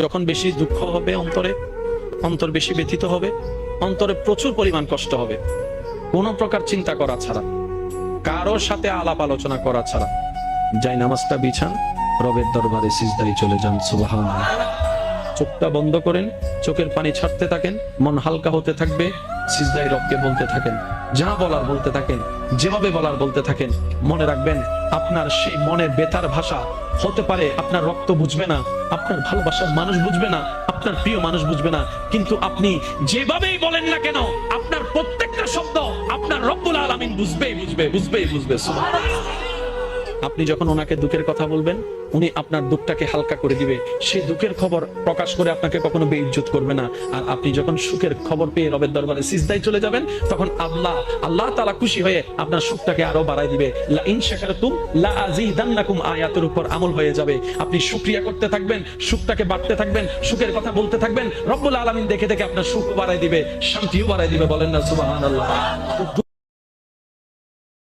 যখন বেশি দুঃখ হবে অন্তর বেশি ব্যথিত হবে, অন্তরে প্রচুর পরিমাণ কষ্ট হবে, কোনো প্রকার চিন্তা করা ছাড়া, কারোর সাথে আলাপ আলোচনা করা ছাড়া যাই নামাজটা বিছান, রবের দরবারে সিজদায় চলে যান। সুবহানাল্লাহ। চোখটা বন্ধ করেন, চোখের পানি ছাড়তে থাকেন, মন হালকা হতে থাকবে, সিজদায় রবকে বলতে থাকেন, যা বলার বলতে থাকেন, যেভাবে বলার বলতে থাকেন। মনে রাখবেন, আপনার সেই মনের বেতার ভাষা হতে পারে আপনার রক্ত বুঝবে না, আপনার ভালোবাসার মানুষ বুঝবে না, আপনার প্রিয় মানুষ বুঝবে না, কিন্তু আপনি যেভাবেই বলেন না কেন, আপনার প্রত্যেকটা শব্দ আপনার রব্বুল আলামিন বুঝবে। সুবহানাল্লাহ। আপনি যখন ওনাকে দুঃখের কথা বলবেন, উনি আপনার দুঃখটাকে হালকা করে দিবে, সেই দুঃখের খবর প্রকাশ করে আপনাকে কখনো বেইজ্জত করবে না। আর আপনি যখন সুখের খবর পেয়ে রবের দরবারে সিজদায় চলে যাবেন, তখন আল্লাহ তাআলা খুশি হয়ে আপনার সুখটাকে আরো বাড়ায় দিবে। লা ইন শাকারতুম লা আযীদান্নাকুম আয়াতের উপর আমল হয়ে যাবে। আপনি শুকরিয়া করতে থাকবেন, সুখটাকে বাড়তে থাকবেন, সুখের কথা বলতে থাকবেন, রব্বুল আলামিন দেখে দেখে আপনার সুখ বাড়ায় দিবে, শান্তিও বাড়ায় দিবে। বলেন না সুবহানাল্লাহ।